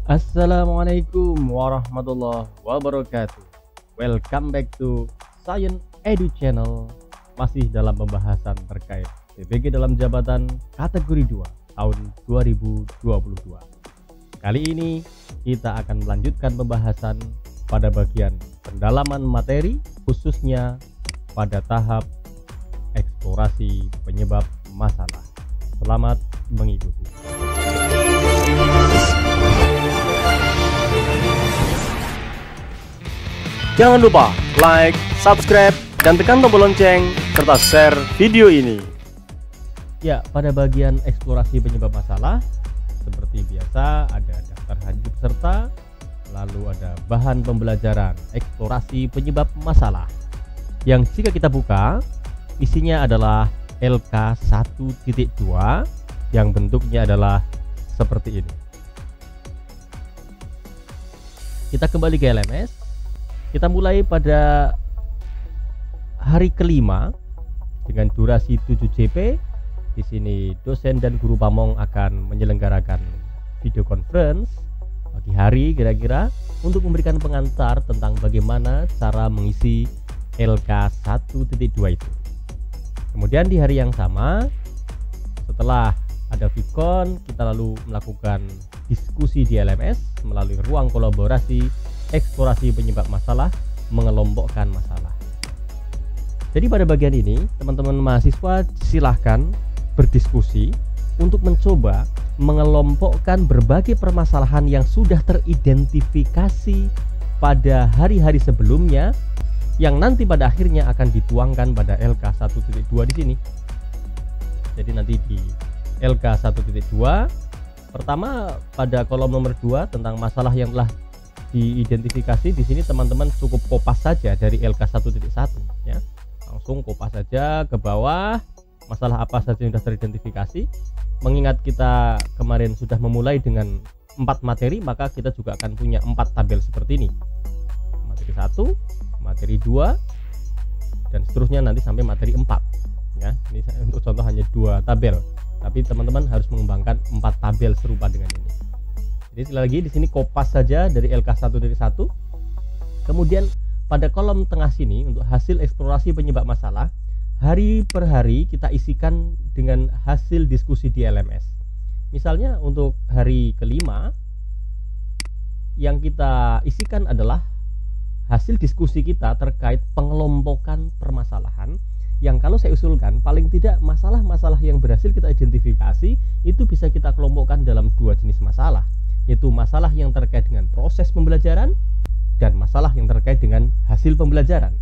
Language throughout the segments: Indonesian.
Assalamualaikum warahmatullahi wabarakatuh. Welcome back to Science Edu Channel. Masih dalam pembahasan terkait PBG dalam jabatan kategori 2 tahun 2022. Kali ini kita akan melanjutkan pembahasan pada bagian pendalaman materi, khususnya pada tahap eksplorasi penyebab masalah. Selamat mengikuti. Jangan lupa like, subscribe, dan tekan tombol lonceng serta share video ini. Ya, pada bagian eksplorasi penyebab masalah, seperti biasa ada daftar hadir peserta, lalu ada bahan pembelajaran eksplorasi penyebab masalah. Yang jika kita buka, isinya adalah LK 1.2 yang bentuknya adalah seperti ini. Kita kembali ke LMS. Kita mulai pada hari kelima dengan durasi 7 JP. Di sini dosen dan guru pamong akan menyelenggarakan video conference pagi hari kira-kira untuk memberikan pengantar tentang bagaimana cara mengisi LK 1.2 itu. Kemudian di hari yang sama, setelah ada Vicon, kita lalu melakukan diskusi di LMS melalui ruang kolaborasi eksplorasi penyebab masalah, mengelompokkan masalah. Jadi pada bagian ini teman-teman mahasiswa silahkan berdiskusi untuk mencoba mengelompokkan berbagai permasalahan yang sudah teridentifikasi pada hari-hari sebelumnya, yang nanti pada akhirnya akan dituangkan pada LK 1.2 di sini. Jadi nanti di LK 1.2 pertama pada kolom nomor 2 tentang masalah yang telah diidentifikasi, di sini teman-teman cukup kopas saja dari LK 1.1 ya. Langsung kopas saja ke bawah masalah apa saja yang sudah teridentifikasi. Mengingat kita kemarin sudah memulai dengan 4 materi, maka kita juga akan punya 4 tabel seperti ini. Materi 1, materi 2, dan seterusnya nanti sampai materi 4 ya. Ini untuk contoh hanya 2 tabel, tapi teman-teman harus mengembangkan 4 tabel serupa dengan ini. Jadi sekali lagi di sini kopas saja dari LK 1.1. Kemudian pada kolom tengah sini untuk hasil eksplorasi penyebab masalah, hari per hari kita isikan dengan hasil diskusi di LMS. Misalnya untuk hari kelima yang kita isikan adalah hasil diskusi kita terkait pengelompokan permasalahan, yang kalau saya usulkan paling tidak masalah-masalah yang berhasil kita identifikasi itu bisa kita kelompokkan dalam 2 jenis masalah, yaitu masalah yang terkait dengan proses pembelajaran dan masalah yang terkait dengan hasil pembelajaran.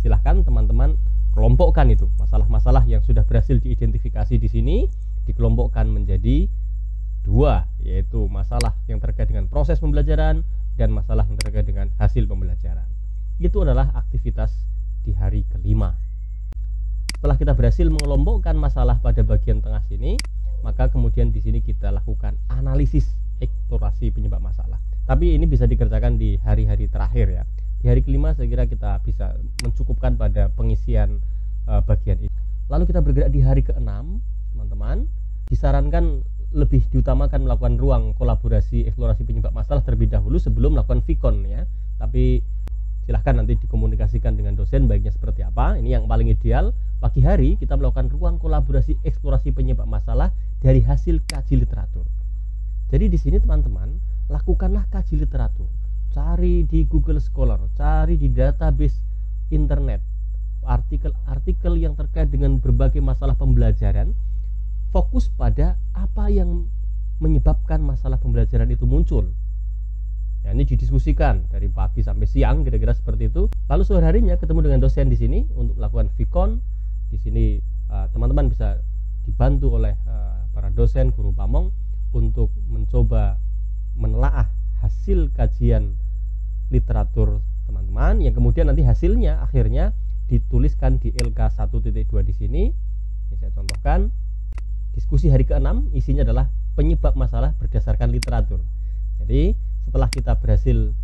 Silahkan teman-teman kelompokkan itu. Masalah-masalah yang sudah berhasil diidentifikasi di sini dikelompokkan menjadi 2, yaitu masalah yang terkait dengan proses pembelajaran dan masalah yang terkait dengan hasil pembelajaran. Itu adalah aktivitas di hari kelima. Setelah kita berhasil mengelompokkan masalah pada bagian tengah sini, maka kemudian di sini kita lakukan analisis eksplorasi penyebab masalah. Tapi ini bisa dikerjakan di hari-hari terakhir ya. Di hari kelima saya kira kita bisa mencukupkan pada pengisian bagian ini. Lalu kita bergerak di hari ke-6, teman-teman. Disarankan lebih diutamakan melakukan ruang kolaborasi eksplorasi penyebab masalah terlebih dahulu sebelum melakukan Vicon ya. Tapi silahkan nanti dikomunikasikan dengan dosen baiknya seperti apa. Ini yang paling ideal. Pagi hari kita melakukan ruang kolaborasi eksplorasi penyebab masalah dari hasil kaji literatur. Jadi di sini teman-teman lakukanlah kaji literatur, cari di Google Scholar, cari di database internet, artikel-artikel yang terkait dengan berbagai masalah pembelajaran. Fokus pada apa yang menyebabkan masalah pembelajaran itu muncul. Ya, ini didiskusikan dari pagi sampai siang kira-kira seperti itu. Lalu sore harinya ketemu dengan dosen di sini untuk melakukan Vicon. Di sini teman-teman bisa dibantu oleh para dosen, guru pamong untuk mencoba menelaah hasil kajian literatur teman-teman, yang kemudian nanti hasilnya akhirnya dituliskan di LK 1.2 di sini. Ini saya contohkan. Diskusi hari ke-6 isinya adalah penyebab masalah berdasarkan literatur. Jadi setelah kita berhasil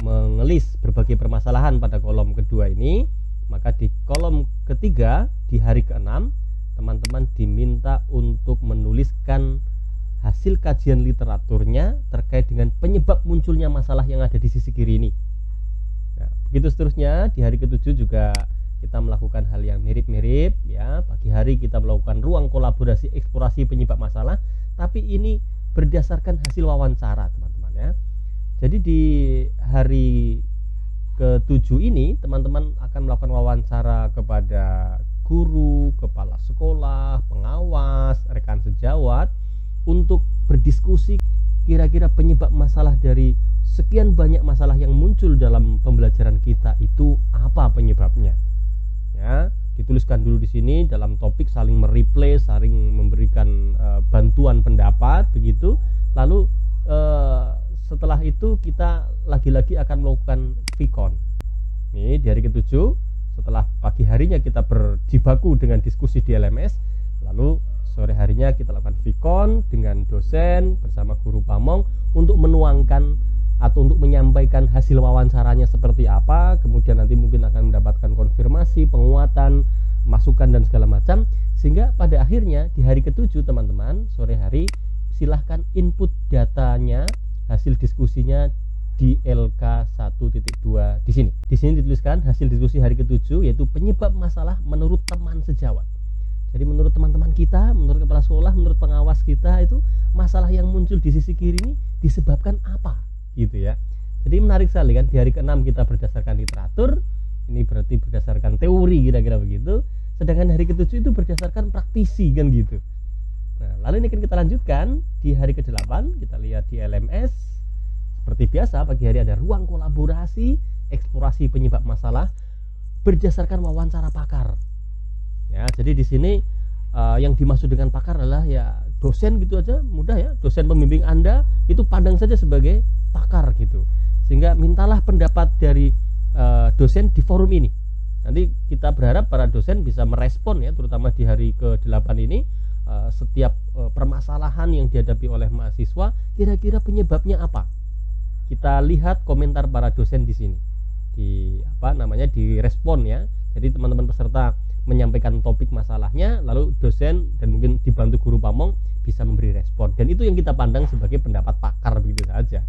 mengelis berbagai permasalahan pada kolom kedua ini, maka di kolom ketiga di hari ke-6 teman-teman diminta untuk menuliskan hasil kajian literaturnya terkait dengan penyebab munculnya masalah yang ada di sisi kiri ini. Nah, begitu seterusnya. Di hari ke-7 juga kita melakukan hal yang mirip-mirip ya. Pagi hari kita melakukan ruang kolaborasi eksplorasi penyebab masalah, tapi ini berdasarkan hasil wawancara, teman-teman ya. Jadi di hari ke-7 ini teman-teman akan melakukan wawancara kepada guru, kepala sekolah, pengawas, rekan sejawat untuk berdiskusi kira-kira penyebab masalah dari sekian banyak masalah yang muncul dalam pembelajaran kita itu apa penyebabnya. Ya, dituliskan dulu di sini dalam topik, saling mereplay, saling memberikan bantuan pendapat begitu. Lalu setelah itu kita lagi-lagi akan melakukan Vicon. Nih di hari ke-7 setelah pagi harinya kita berjibaku dengan diskusi di LMS, lalu sore harinya kita lakukan Vicon dengan dosen bersama guru pamong untuk menuangkan atau untuk menyampaikan hasil wawancaranya seperti apa, kemudian nanti mungkin akan mendapatkan konfirmasi, penguatan, masukan dan segala macam, sehingga pada akhirnya di hari ke-7 teman-teman sore hari silahkan input datanya, hasil diskusinya di LK 1.2 di sini. Di sini dituliskan hasil diskusi hari ke-7 yaitu penyebab masalah menurut teman sejawat. Jadi menurut teman-teman kita, menurut kepala sekolah, menurut pengawas kita itu masalah yang muncul di sisi kiri ini disebabkan apa? Gitu ya. Jadi menarik sekali kan, di hari ke-6 kita berdasarkan literatur, ini berarti berdasarkan teori kira-kira begitu. Sedangkan hari ke-7 itu berdasarkan praktisi kan gitu. Nah, lalu ini akan kita lanjutkan di hari ke-8, kita lihat di LMS. Seperti biasa pagi hari ada ruang kolaborasi, eksplorasi penyebab masalah berdasarkan wawancara pakar. Ya, jadi di sini yang dimaksud dengan pakar adalah ya dosen gitu aja, mudah ya. Dosen pembimbing Anda itu pandang saja sebagai pakar gitu. Sehingga mintalah pendapat dari dosen di forum ini. Nanti kita berharap para dosen bisa merespon ya, terutama di hari ke-8 ini setiap permasalahan yang dihadapi oleh mahasiswa kira-kira penyebabnya apa. Kita lihat komentar para dosen di sini. Di direspon ya. Jadi teman-teman peserta menyampaikan topik masalahnya, lalu dosen dan mungkin dibantu guru pamong bisa memberi respon, dan itu yang kita pandang sebagai pendapat pakar begitu saja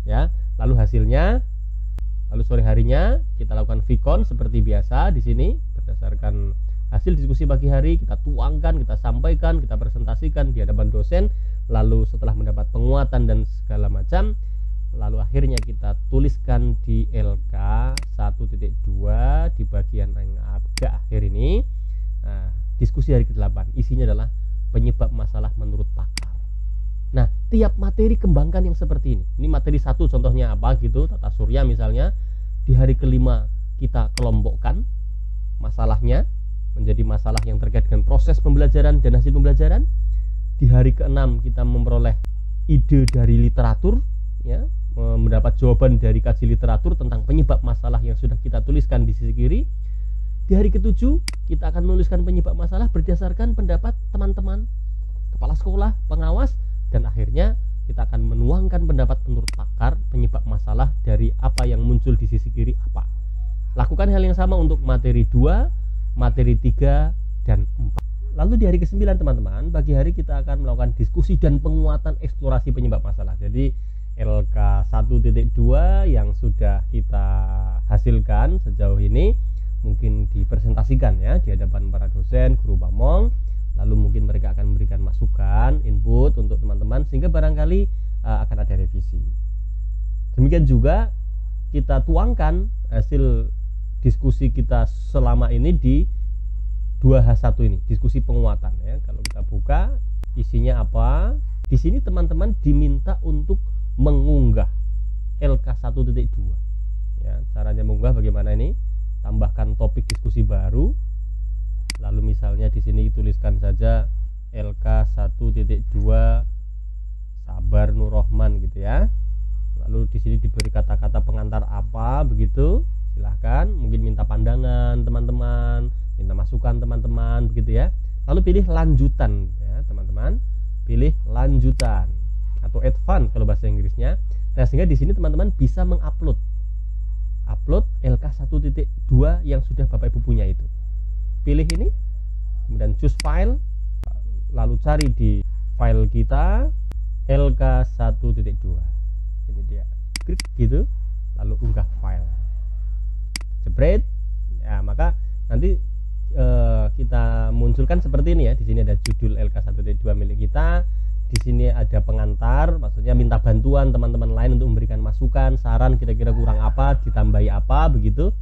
ya. Lalu hasilnya, lalu sore harinya kita lakukan Vicon seperti biasa di sini berdasarkan hasil diskusi pagi hari, kita tuangkan, kita sampaikan, kita presentasikan di hadapan dosen, lalu setelah mendapat penguatan dan segala macam, lalu akhirnya kita tuliskan di LK 1.2 di bagian yang agak akhir ini. Nah, diskusi hari ke-8 isinya adalah penyebab masalah menurut pakar. Nah, tiap materi kembangkan yang seperti ini. Ini materi 1 contohnya apa gitu, tata surya misalnya. Di hari ke-5 kita kelompokkan masalahnya menjadi masalah yang terkait dengan proses pembelajaran dan hasil pembelajaran. Di hari ke-6 kita memperoleh ide dari literatur ya, mendapat jawaban dari kaji literatur tentang penyebab masalah yang sudah kita tuliskan di sisi kiri. Di hari ke-7 kita akan menuliskan penyebab masalah berdasarkan pendapat teman-teman, kepala sekolah, pengawas, dan akhirnya kita akan menuangkan pendapat menurut pakar penyebab masalah dari apa yang muncul di sisi kiri apa. Lakukan hal yang sama untuk materi 2, materi 3, dan 4. Lalu di hari ke-9 teman-teman, pagi hari kita akan melakukan diskusi dan penguatan eksplorasi penyebab masalah. Jadi LK 1.2 yang sudah kita hasilkan sejauh ini mungkin dipresentasikan ya di hadapan para dosen, guru pamong, lalu mungkin mereka akan memberikan masukan, input untuk teman-teman sehingga barangkali akan ada revisi. Demikian juga kita tuangkan hasil diskusi kita selama ini di 2H1 ini, diskusi penguatan ya. Kalau kita buka isinya apa? Di sini teman-teman diminta untuk mengunggah LK 1.2 ya. Caranya mengunggah bagaimana ini? Tambahkan topik diskusi baru, lalu misalnya di sini tuliskan saja LK 1.2 Sabar Nur Rohman gitu ya. Lalu di sini diberi kata-kata pengantar apa begitu, silahkan. Mungkin minta pandangan teman-teman, minta masukan teman-teman begitu ya. Lalu pilih lanjutan ya teman-teman, pilih lanjutan atau advance kalau bahasa Inggrisnya. Nah, sehingga di sini teman-teman bisa mengupload LK 1.2 yang sudah Bapak Ibu punya itu. Pilih ini, kemudian choose file, lalu cari di file kita, LK1.2. Ini dia, klik gitu, lalu unggah file, jebret. Ya, maka nanti kita munculkan seperti ini ya. Di sini ada judul LK1.2 milik kita. Di sini ada pengantar, maksudnya minta bantuan teman-teman lain untuk memberikan masukan, saran, kira-kira kurang apa, ditambahi apa, begitu.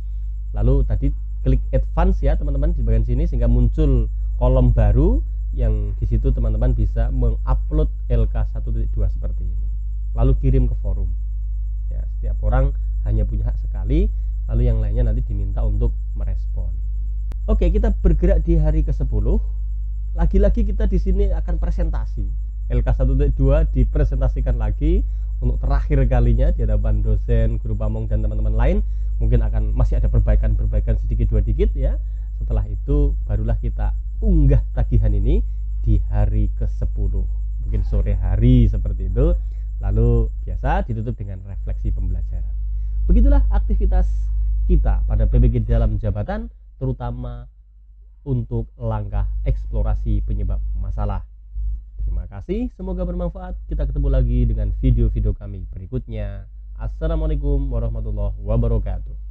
Lalu tadi klik advance ya teman-teman di bagian sini, sehingga muncul kolom baru yang di situ teman-teman bisa mengupload LK1.2 seperti ini. Lalu kirim ke forum. Ya, setiap orang hanya punya hak sekali, lalu yang lainnya nanti diminta untuk merespon. Oke, kita bergerak di hari ke-10. Lagi-lagi kita di sini akan presentasi. LK1.2 dipresentasikan lagi untuk terakhir kalinya di hadapan dosen, guru pamong dan teman-teman lain. Mungkin akan masih ada perbaikan-perbaikan sedikit dua dikit ya. Setelah itu barulah kita unggah tagihan ini di hari ke-10. Mungkin sore hari seperti itu. Lalu biasa ditutup dengan refleksi pembelajaran. Begitulah aktivitas kita pada PBG dalam jabatan, terutama untuk langkah eksplorasi penyebab masalah. Terima kasih, semoga bermanfaat. Kita ketemu lagi dengan video-video kami berikutnya. Assalamualaikum warahmatullahi wabarakatuh.